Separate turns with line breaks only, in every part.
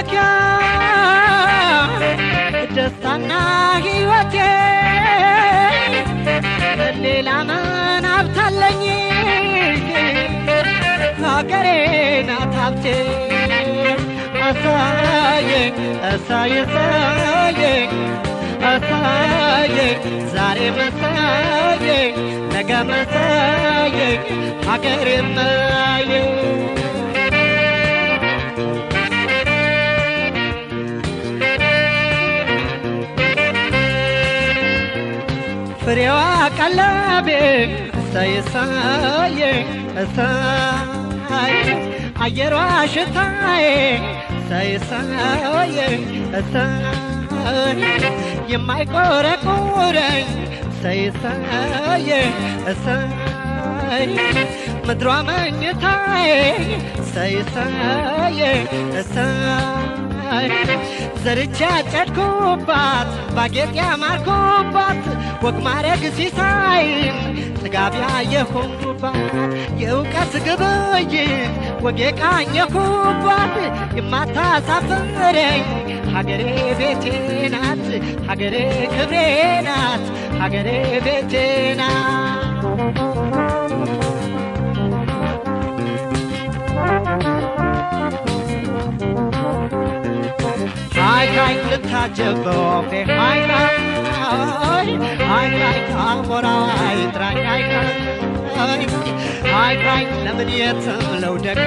መመኪያ ደስታና ሕይወቴ ሌላ ምን ሀብታለኝ ሀገሬ ናት ሀብቴ አሳየኝ አሳየኝ አሳየኝ ዛሬ መሳየኝ ነገ መሳየኝ ሀገሬ ማየኝ ፍሬዋ ቀለቤ እሰይ እሰይ እሰይ አየሯ ሽታዬ እሰይ እሰይ እሰይ የማይቆረቁረኝ እሰይ እሰይ እሰይ ምድሯ መኝታዬ እሰይ እሰይ እሰይ ዘርቻ ጨድኩባት ባጌጥ ያማርኩባት ወግ ማረግ ሲሳይን ጥጋብ ያየሁባት የእውቀት ግብይት ወግ የቃኘሁባት የማታሳፍረኝ ሀገሬ ቤቴ ናት ሀገሬ ክብሬ ናት ሀገሬ ቤቴ ናት ሃይ ልታጀበው ሃይ ካሞራይ ትራይ ሃይ ለምን የትምለው ደግ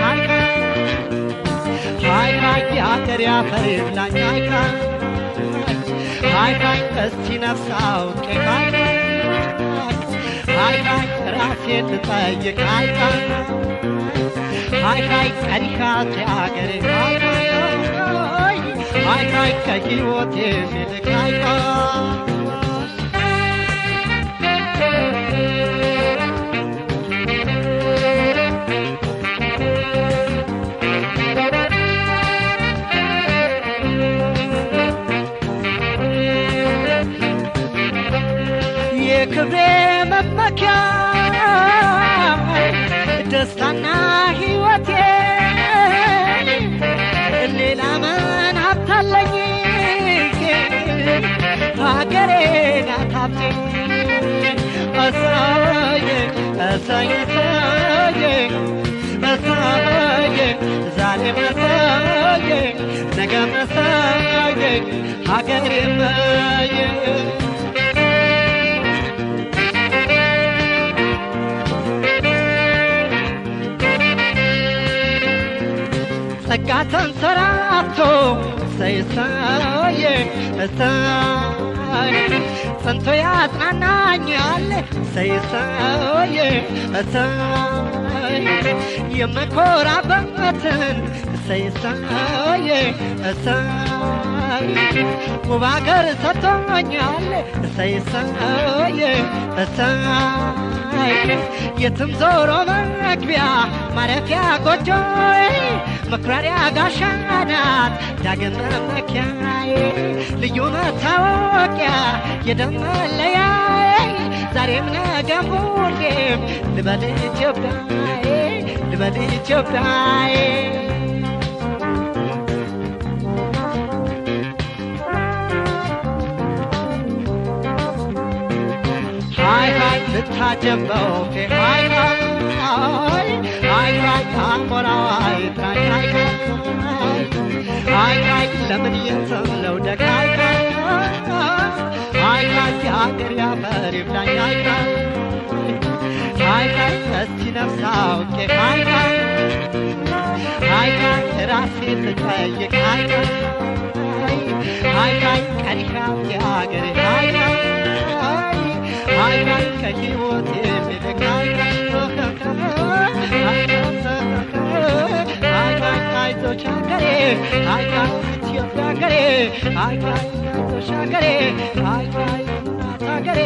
ሃይ ያገር ያፈር ይብላኝ ሃይ እስቲ ነፍስ አውቄ ሃይ ራሴን ልጠይቅ ሃይ ቀሪካት ያገሬ ሃይ ከሕይወቴ ይልቅ የክብሬ መመኪያ ደስታና ሕይወቴ ሌላ ምን ሀብታለኝ ሀገሬ ናት ሀብቴ አሳየኝ አሳየኝ አሳየኝ ዛሬ መሳየኝ ነገ መሳየኝ ሀገሬ ማየኝ ጸጋ ተንሰራፍቶ እሰይ እሰይ እሰይ ጸንቶ ያጽናናኛል እሰይ እሰይ እሰይ የምኮራበትን እሰይ እሰይ እሰይ ውብ አገር ሰጥቶኛል እሰይ እሰይ እሰይ የትም ዞሮ መግቢያ ማረፊያ ጎጆዬ መኩራሪያ ጋሻ ናት ዳግም መመኪያዬ ልዩ መታወቂያ የደም መለያዬ ዛሬም ነገም ሁሌም ልበል ኢትዮጵያዬ ልበል ኢትዮጵያዬ ሃይ ልታጀበው ሃይ ካሞራይ ትራይ ሃይ ለምን የትምለው ደግ ሃይ ያገር ያፈር ይብላኝ ሃይ እስቲ ነፍስ አውቄ ሃይ ራሴን ልጠይቅ ሃይ ቀሪሻት የሀገሬ ሃይ ከሕይወቴ ይልቅ አይዞሽ ሀገሬ ኢትዮጵያ ሀገሬ አይዞሽ ሀገሬ እናት ሀገሬ